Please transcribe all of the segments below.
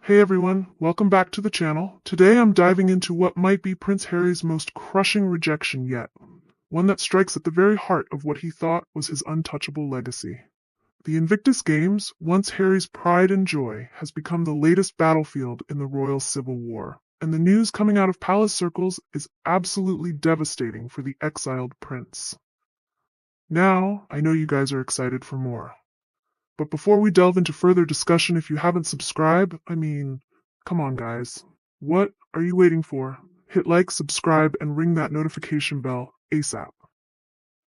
Hey everyone, welcome back to the channel. Today I'm diving into what might be Prince Harry's most crushing rejection yet, one that strikes at the very heart of what he thought was his untouchable legacy. The Invictus Games, once Harry's pride and joy, has become the latest battlefield in the royal civil war, and the news coming out of palace circles is absolutely devastating for the exiled prince. Now, I know you guys are excited for more. But before we delve into further discussion, if you haven't subscribed, come on guys. What are you waiting for? Hit like, subscribe, and ring that notification bell ASAP.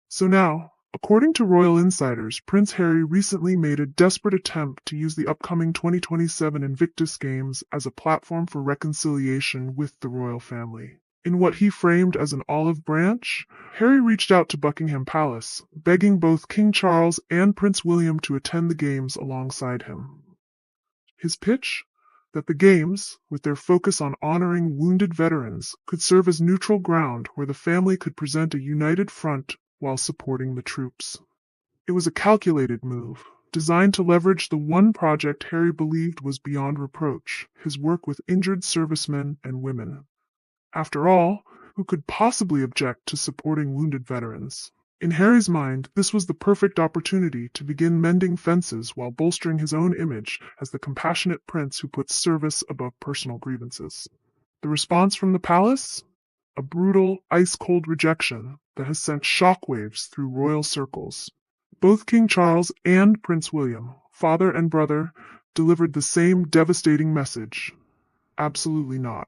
So now, according to royal insiders, Prince Harry recently made a desperate attempt to use the upcoming 2027 Invictus Games as a platform for reconciliation with the royal family. In what he framed as an olive branch, Harry reached out to Buckingham Palace, begging both King Charles and Prince William to attend the Games alongside him. His pitch? That the Games, with their focus on honoring wounded veterans, could serve as neutral ground where the family could present a united front while supporting the troops. It was a calculated move, designed to leverage the one project Harry believed was beyond reproach, his work with injured servicemen and women. After all, who could possibly object to supporting wounded veterans? In Harry's mind, this was the perfect opportunity to begin mending fences while bolstering his own image as the compassionate prince who puts service above personal grievances. The response from the palace? A brutal, ice-cold rejection that has sent shockwaves through royal circles. Both King Charles and Prince William, father and brother, delivered the same devastating message. Absolutely not.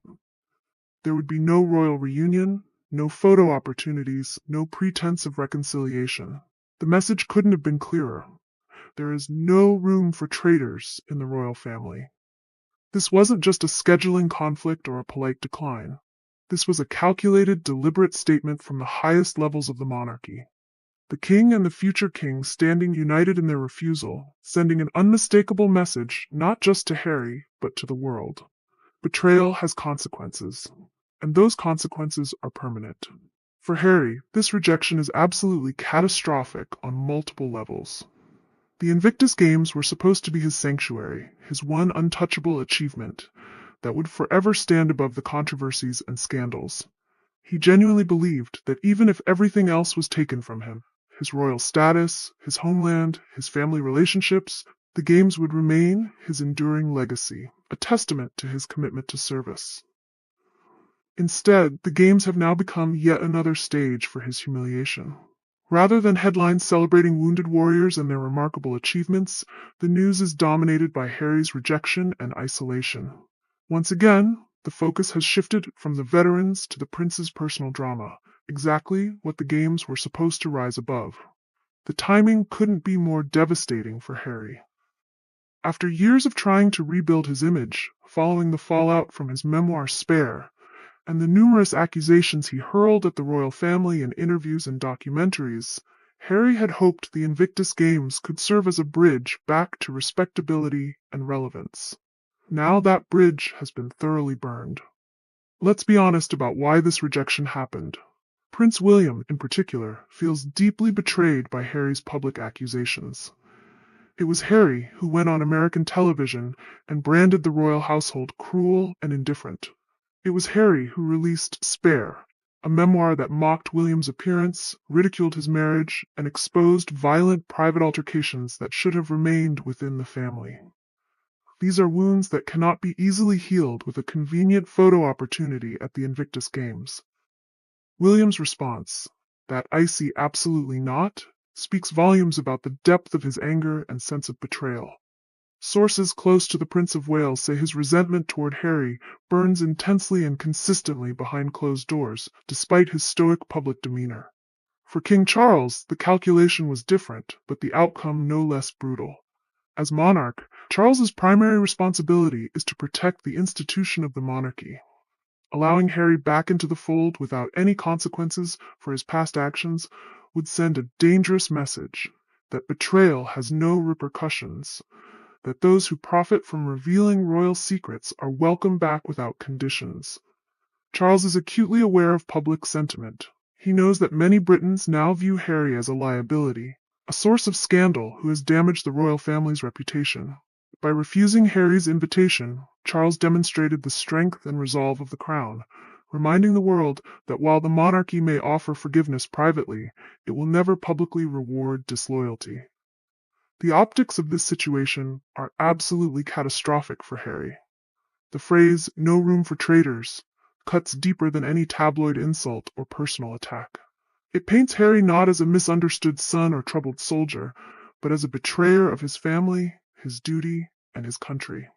There would be no royal reunion, no photo opportunities, no pretense of reconciliation. The message couldn't have been clearer. There is no room for traitors in the royal family. This wasn't just a scheduling conflict or a polite decline. This was a calculated, deliberate statement from the highest levels of the monarchy. The king and the future king standing united in their refusal, sending an unmistakable message not just to Harry, but to the world. Betrayal has consequences, and those consequences are permanent. For Harry, this rejection is absolutely catastrophic on multiple levels. The Invictus Games were supposed to be his sanctuary, his one untouchable achievement that would forever stand above the controversies and scandals. He genuinely believed that even if everything else was taken from him, his royal status, his homeland, his family relationships, the Games would remain his enduring legacy, a testament to his commitment to service. Instead, the Games have now become yet another stage for his humiliation. Rather than headlines celebrating wounded warriors and their remarkable achievements, the news is dominated by Harry's rejection and isolation. Once again, the focus has shifted from the veterans to the prince's personal drama, exactly what the Games were supposed to rise above. The timing couldn't be more devastating for Harry. After years of trying to rebuild his image, following the fallout from his memoir Spare, and the numerous accusations he hurled at the royal family in interviews and documentaries, Harry had hoped the Invictus Games could serve as a bridge back to respectability and relevance. Now that bridge has been thoroughly burned. Let's be honest about why this rejection happened. Prince William, in particular, feels deeply betrayed by Harry's public accusations. It was Harry who went on American television and branded the royal household cruel and indifferent. It was Harry who released Spare, a memoir that mocked William's appearance, ridiculed his marriage, and exposed violent private altercations that should have remained within the family. These are wounds that cannot be easily healed with a convenient photo opportunity at the Invictus Games. William's response, that icy absolutely not, speaks volumes about the depth of his anger and sense of betrayal. Sources close to the Prince of Wales say his resentment toward Harry burns intensely and consistently behind closed doors, despite his stoic public demeanor. For King Charles, the calculation was different, but the outcome no less brutal. As monarch, Charles's primary responsibility is to protect the institution of the monarchy. Allowing Harry back into the fold without any consequences for his past actions would send a dangerous message that betrayal has no repercussions, that those who profit from revealing royal secrets are welcome back without conditions. Charles is acutely aware of public sentiment. He knows that many Britons now view Harry as a liability, a source of scandal who has damaged the royal family's reputation. By refusing Harry's invitation, Charles demonstrated the strength and resolve of the crown, reminding the world that while the monarchy may offer forgiveness privately, it will never publicly reward disloyalty. The optics of this situation are absolutely catastrophic for Harry. The phrase, "no room for traitors," cuts deeper than any tabloid insult or personal attack. It paints Harry not as a misunderstood son or troubled soldier, but as a betrayer of his family, his duty, and his country.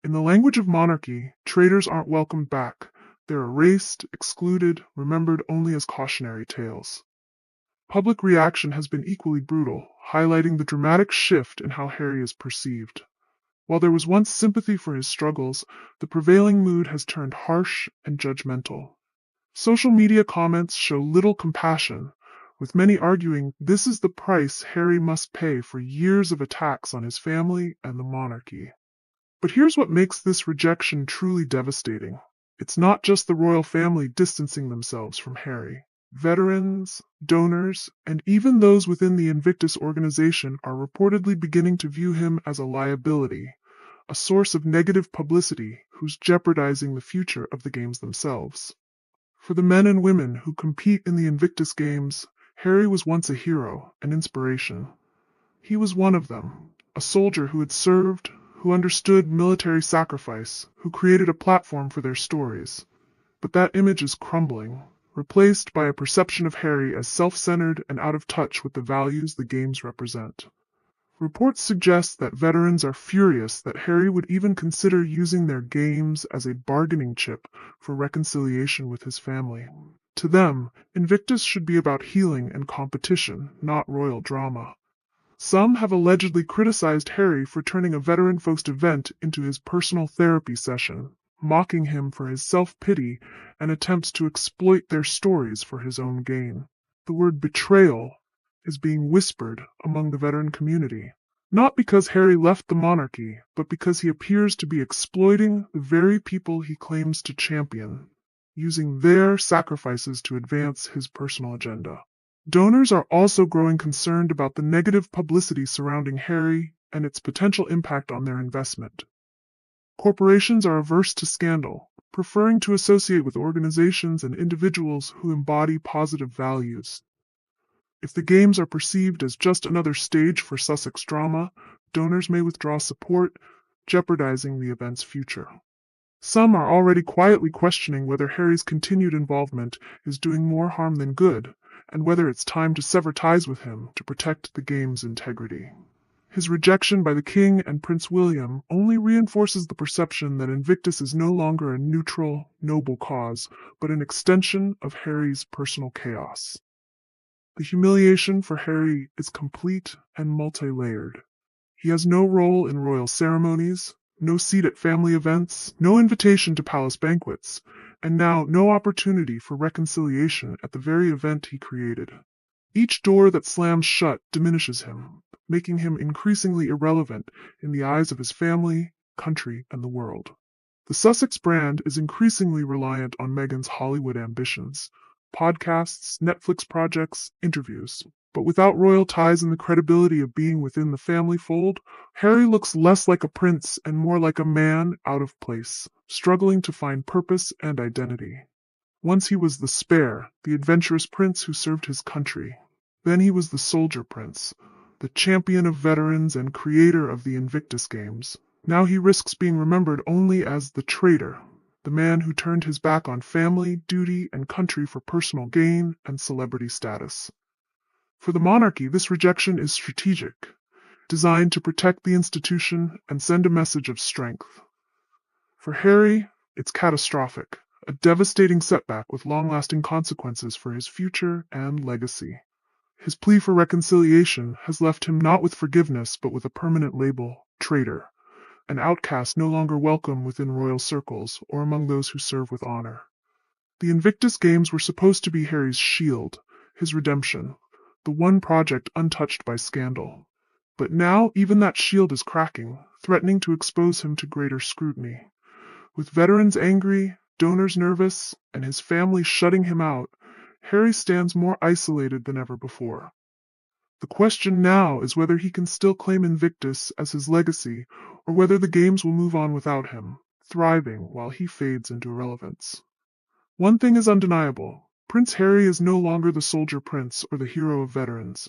In the language of monarchy, traitors aren't welcomed back. They're erased, excluded, remembered only as cautionary tales. Public reaction has been equally brutal, highlighting the dramatic shift in how Harry is perceived. While there was once sympathy for his struggles, the prevailing mood has turned harsh and judgmental. Social media comments show little compassion, with many arguing this is the price Harry must pay for years of attacks on his family and the monarchy. But here's what makes this rejection truly devastating. It's not just the royal family distancing themselves from Harry. Veterans, donors, and even those within the Invictus organization are reportedly beginning to view him as a liability, a source of negative publicity who's jeopardizing the future of the games themselves. For the men and women who compete in the Invictus Games, Harry was once a hero, an inspiration. He was one of them, a soldier who had served, who understood military sacrifice, who created a platform for their stories. But that image is crumbling, replaced by a perception of Harry as self-centered and out of touch with the values the games represent. Reports suggest that veterans are furious that Harry would even consider using their games as a bargaining chip for reconciliation with his family. To them, Invictus should be about healing and competition, not royal drama. Some have allegedly criticized Harry for turning a veteran-focused event into his personal therapy session, mocking him for his self-pity and attempts to exploit their stories for his own gain. The word betrayal is being whispered among the veteran community, not because Harry left the monarchy, but because he appears to be exploiting the very people he claims to champion, using their sacrifices to advance his personal agenda. Donors are also growing concerned about the negative publicity surrounding Harry and its potential impact on their investment. Corporations are averse to scandal, preferring to associate with organizations and individuals who embody positive values. If the games are perceived as just another stage for Sussex drama, donors may withdraw support, jeopardizing the event's future. Some are already quietly questioning whether Harry's continued involvement is doing more harm than good, and whether it's time to sever ties with him to protect the game's integrity. His rejection by the King and Prince William only reinforces the perception that Invictus is no longer a neutral, noble cause, but an extension of Harry's personal chaos. The humiliation for Harry is complete and multi-layered. He has no role in royal ceremonies, no seat at family events, no invitation to palace banquets, and now no opportunity for reconciliation at the very event he created. Each door that slams shut diminishes him, making him increasingly irrelevant in the eyes of his family, country, and the world. The Sussex brand is increasingly reliant on Meghan's Hollywood ambitions, podcasts, Netflix projects, interviews. But without royal ties and the credibility of being within the family fold, Harry looks less like a prince and more like a man out of place, struggling to find purpose and identity. Once he was the spare, the adventurous prince who served his country. Then he was the soldier prince, the champion of veterans and creator of the Invictus Games. Now he risks being remembered only as the traitor, the man who turned his back on family, duty, and country for personal gain and celebrity status. For the monarchy, this rejection is strategic, designed to protect the institution and send a message of strength. For Harry, it's catastrophic, a devastating setback with long-lasting consequences for his future and legacy. His plea for reconciliation has left him not with forgiveness but with a permanent label, traitor, an outcast no longer welcome within royal circles or among those who serve with honor. The Invictus Games were supposed to be Harry's shield, his redemption, the one project untouched by scandal. But now even that shield is cracking, threatening to expose him to greater scrutiny. With veterans angry, donors nervous, and his family shutting him out, Harry stands more isolated than ever before. The question now is whether he can still claim Invictus as his legacy, or whether the games will move on without him, thriving while he fades into irrelevance. One thing is undeniable. Prince Harry is no longer the soldier prince or the hero of veterans.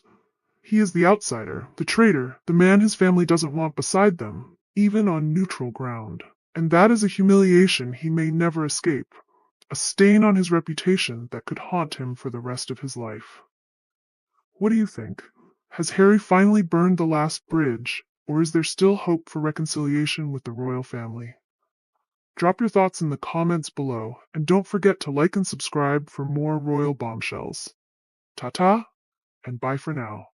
He is the outsider, the traitor, the man his family doesn't want beside them, even on neutral ground. And that is a humiliation he may never escape, a stain on his reputation that could haunt him for the rest of his life. What do you think? Has Harry finally burned the last bridge, or is there still hope for reconciliation with the royal family? Drop your thoughts in the comments below, and don't forget to like and subscribe for more royal bombshells. Ta-ta, and bye for now.